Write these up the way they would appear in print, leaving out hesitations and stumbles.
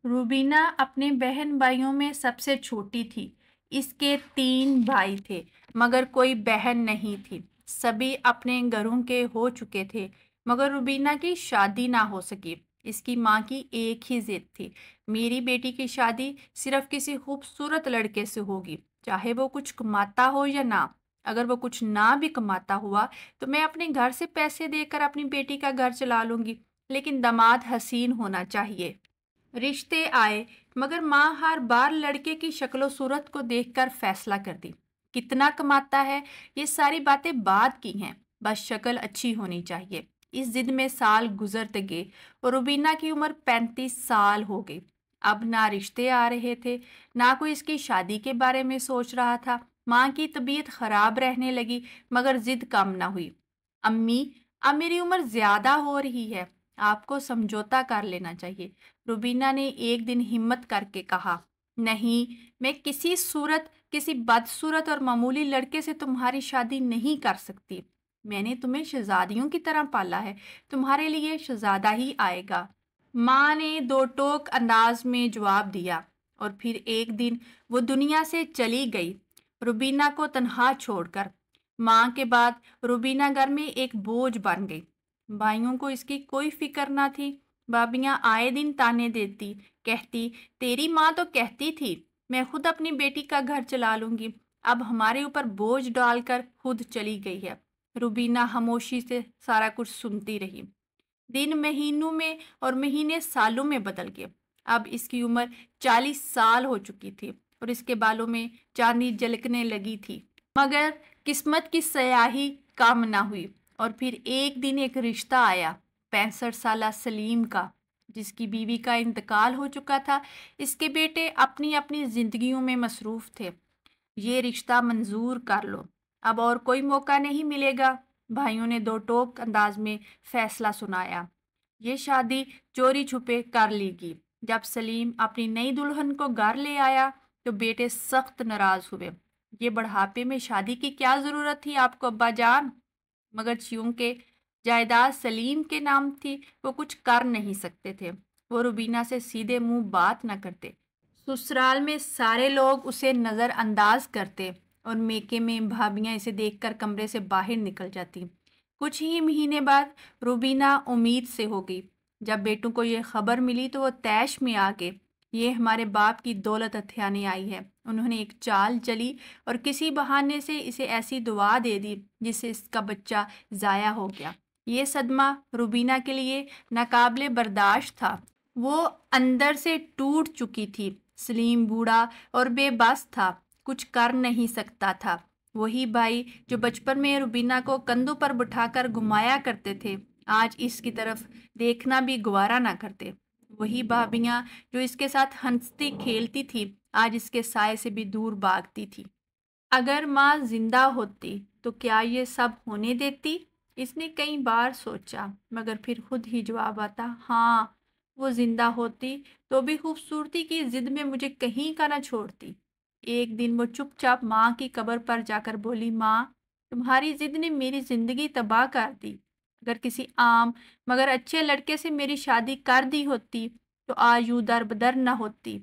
रूबीना अपने बहन भाइयों में सबसे छोटी थी। इसके 3 भाई थे, मगर कोई बहन नहीं थी। सभी अपने घरों के हो चुके थे, मगर रूबीना की शादी ना हो सकी। इसकी माँ की एक ही जिद थी, मेरी बेटी की शादी सिर्फ किसी खूबसूरत लड़के से होगी, चाहे वो कुछ कमाता हो या ना। अगर वो कुछ ना भी कमाता हुआ तो मैं अपने घर से पैसे देकर अपनी बेटी का घर चला लूंगी, लेकिन दामाद हसीन होना चाहिए। रिश्ते आए, मगर माँ हर बार लड़के की शक्ल सूरत को देखकर फैसला कर दी। कितना कमाता है, ये सारी बातें बाद की हैं, बस शक्ल अच्छी होनी चाहिए। इस जिद में साल गुजरते गए और रुबीना की उम्र 35 साल हो गई। अब ना रिश्ते आ रहे थे, ना कोई इसकी शादी के बारे में सोच रहा था। माँ की तबीयत खराब रहने लगी, मगर जिद कम ना हुई। अम्मी, अब मेरी उम्र ज्यादा हो रही है, आपको समझौता कर लेना चाहिए। रुबीना ने एक दिन हिम्मत करके कहा, नहीं, मैं किसी बदसूरत और मामूली लड़के से तुम्हारी शादी नहीं कर सकती। मैंने तुम्हें शहजादियों की तरह पाला है, तुम्हारे लिए शहजादा ही आएगा। माँ ने दो टोक अंदाज में जवाब दिया और फिर एक दिन वो दुनिया से चली गई, रुबीना को तन्हा छोड़कर। माँ के बाद रुबीना घर में एक बोझ बन गई। भाइयों को इसकी कोई फिक्र ना थी। भाभियां आए दिन ताने देती, कहती, तेरी माँ तो कहती थी मैं खुद अपनी बेटी का घर चला लूंगी, अब हमारे ऊपर बोझ डालकर खुद चली गई है। रुबीना खामोशी से सारा कुछ सुनती रही। दिन महीनों में और महीने सालों में बदल गए। अब इसकी उम्र 40 साल हो चुकी थी और इसके बालों में चांदी झलकने लगी थी। मगर किस्मत की स्याही कम ना हुई और फिर एक दिन एक रिश्ता आया, 65 साला सलीम का, जिसकी बीवी का इंतकाल हो चुका था। इसके बेटे अपनी अपनी जिंदगियों में मसरूफ थे। ये रिश्ता मंजूर कर लो, अब और कोई मौका नहीं मिलेगा। भाइयों ने दो टोक अंदाज में फैसला सुनाया। ये शादी चोरी छुपे कर लेगी। जब सलीम अपनी नई दुल्हन को घर ले आया तो बेटे सख्त नाराज हुए। ये बढ़ापे में शादी की क्या जरूरत थी आपको अब्बा जान? मगर चूंकि जायदाद सलीम के नाम थी, वो कुछ कर नहीं सकते थे। वो रुबीना से सीधे मुंह बात न करते। ससुराल में सारे लोग उसे नज़रअंदाज करते और मेके में भाभियां इसे देखकर कमरे से बाहर निकल जाती। कुछ ही महीने बाद रुबीना उम्मीद से हो गई। जब बेटों को ये खबर मिली तो वो तैश में आ गए। ये हमारे बाप की दौलत हथियाने आई है। उन्होंने एक चाल चली और किसी बहाने से इसे ऐसी दुआ दे दी जिससे इसका बच्चा ज़ाया हो गया। ये सदमा रुबीना के लिए नाकाबिले बर्दाश्त था। वो अंदर से टूट चुकी थी। सलीम बूढ़ा और बेबस था, कुछ कर नहीं सकता था। वही भाई जो बचपन में रुबीना को कंधों पर बिठाकर घुमाया करते थे, आज इसकी तरफ देखना भी गवारा ना करते। वही भाभियां जो इसके साथ हंसती खेलती थी, आज इसके साय से भी दूर भागती थी। अगर माँ जिंदा होती तो क्या ये सब होने देती? इसने कई बार सोचा, मगर फिर खुद ही जवाब आता, हाँ, वो जिंदा होती तो भी खूबसूरती की जिद में मुझे कहीं का ना छोड़ती। एक दिन वो चुपचाप माँ की कब्र पर जाकर बोली, माँ, तुम्हारी जिद ने मेरी जिंदगी तबाह कर दी। अगर किसी आम मगर अच्छे लड़के से मेरी शादी कर दी होती तो आज यूं दर बदर न होती।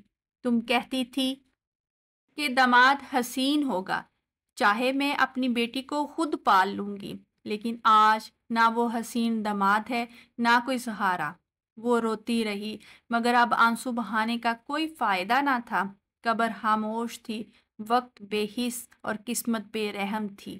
तुम कहती थी कि दामाद हसीन होगा, चाहे मैं अपनी बेटी को खुद पाल लूंगी, लेकिन आज ना वो हसीन दामाद है, ना कोई सहारा। वो रोती रही, मगर अब आंसू बहाने का कोई फायदा ना था। कब्र खामोश थी, वक्त बेहिस और किस्मत बेरहम थी।